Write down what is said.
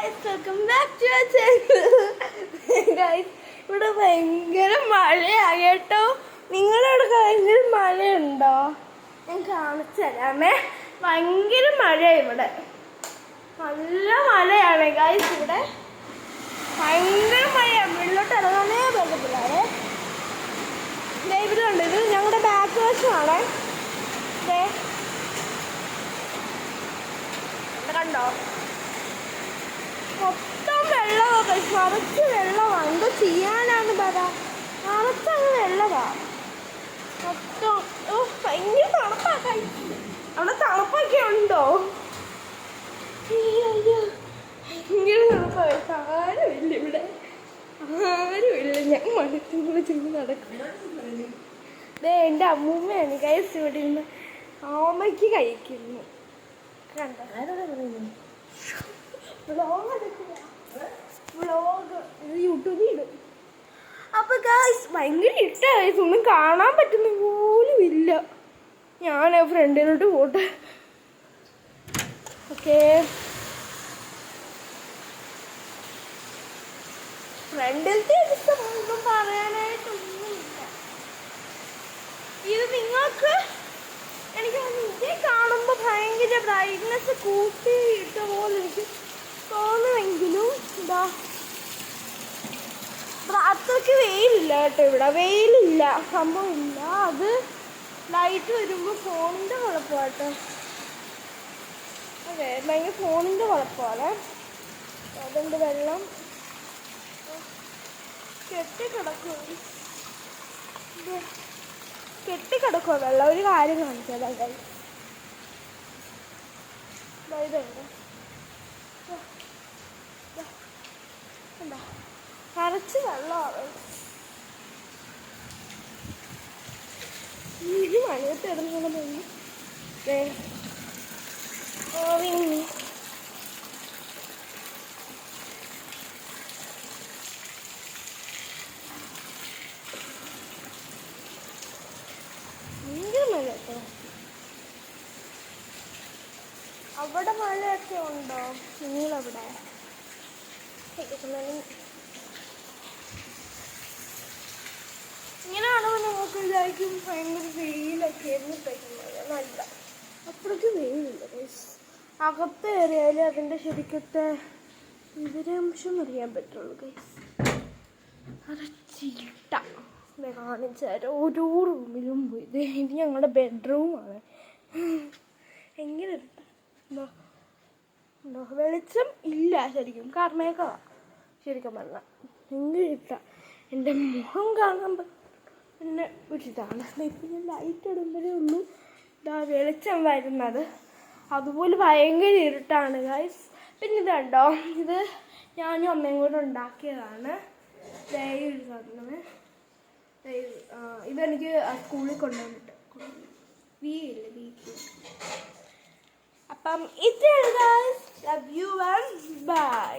Guys welcome back to our channel. Guys ഇവിടെ ഭയങ്കര മഴയാണ് കേട്ടോ. നിങ്ങളവിടെ ഭയങ്കര മഴയുണ്ടോ? ഞാൻ കാണിച്ചു തരാമേ. ഭയങ്കര മഴയാണ് ഇവിടെ, നല്ല മഴയാണ് ഗൈസ്. ഇവിടെ ഭയങ്കര മഴയാണ്, വെള്ളോട്ട് ഇറങ്ങാനേ പറ്റത്തില്ലേ. ഇവിടെ ഉണ്ട്, ഇത് ഞങ്ങളുടെ ബാക്ക് വശമാണ്. കണ്ടോ, മൊത്തം വെള്ളമാണ്, നിറച്ച് വെള്ളമാണ്. എന്തോ ചെയ്യാനാണ് പറ, നിറച്ചങ്ങ് വെള്ളമാണ് മൊത്തം. ഭയങ്കര തണുപ്പാക്കായി. അവിടെ തണുപ്പൊക്കെ ഉണ്ടോ? ഭയങ്കര തണുപ്പായി. ആരുമില്ല ഇവിടെ, ആരുമില്ല. ഞാൻ മഴത്തുമ്പോൾ ചെന്ന് നടക്കും. എൻ്റെ അമ്മൂമ്മയാണ് ഗൈസ് ഇവിടെ ഇരുന്ന് ഓമയ്ക്ക് കഴിക്കുന്നു. കണ്ടോ, വ്ളോഗ് യൂട്യൂബിൽ ഇടും. അപ്പൊ ഗൈസ് ഭയങ്കര ഇഷ്ടമായി, ഒന്നും കാണാൻ പറ്റുന്ന പോലും ഇല്ല. ഞാൻ ഫ്രണ്ടിലോട്ട് പോട്ടെ. ഓക്കെ, ഫ്രണ്ടിലത്തെ ഒന്നും പറയാനായിട്ടൊന്നുമില്ല. ഇത് നിങ്ങൾക്ക് എനിക്ക് ഇതേ കാണുമ്പോൾ ഭയങ്കര ബ്രൈറ്റ്നെസ് കൂട്ടിയിട്ട പോലെ എനിക്ക് തോന്നുമെങ്കിലും എന്താ അത്രയ്ക്ക് വെയിലില്ല കേട്ടോ. ഇവിടെ വെയിലില്ല, സംഭവമില്ല. അത് ലൈറ്റ് വരുമ്പോൾ ഫോണിൻ്റെ കുഴപ്പമാട്ടോ. അതെ, ഭയങ്കര ഫോണിൻ്റെ കുഴപ്പമാണ്. അതുകൊണ്ട് വെള്ളം കെട്ടിക്കിടക്കുക വെള്ളം. ഒരു കാര്യം കാണിച്ചാൽ എന്താ നിറച്ച് വെള്ളമാണ്. ഈ മഴയത്ത് ഇടുന്ന ഓവിങ്ങി ഭയങ്കര മഴ കേട്ടോ. അവിടെ മഴയൊക്കെ ഉണ്ടോ? നിങ്ങളവിടെ ഇങ്ങനെ കാണുമ്പോൾ നമുക്ക് വിചാരിക്കും ഭയങ്കര വെയിലൊക്കെ ആയിരുന്നു. നല്ല അപ്പോഴേക്ക് വെയിലില്ല. അകത്ത് കയറിയാലും അതിൻ്റെ ശരിക്കത്തെ വിവരാംശം അറിയാൻ പറ്റുള്ളൂ ഗൈസ്. അടച്ചിട്ട കാണിച്ചു തരാം. ഓരോ റൂമിലും പോയി. ഇത് ഞങ്ങളുടെ ബെഡ്റൂമാണ്. ഭയങ്കര എന്തോ വെളിച്ചം ഇല്ല ശരിക്കും, കാർമേഘമാ ശരിക്കും പറഞ്ഞാൽ. ഭയങ്കര ഇട്ട എൻ്റെ മുഖം കാണാൻ പിന്നെ ഒരിതാണ്. ഇപ്പം ഞാൻ ലൈറ്റ് ഇടുമ്പോഴേ ഉള്ളൂ ഇതാ വെളിച്ചം വരുന്നത്. അതുപോലെ ഭയങ്കര ഇരുട്ടാണ് ഗൈസ്. പിന്നെ ഇതുണ്ടോ, ഇത് ഞാനും അമ്മയും കൂടെ ഉണ്ടാക്കിയതാണ്. ദയവ് സാധനം ഇതെനിക്ക് സ്കൂളിൽ കൊണ്ടുവന്നിട്ട് അപ്പം ഇത്രയാണ് guys. Love you and by.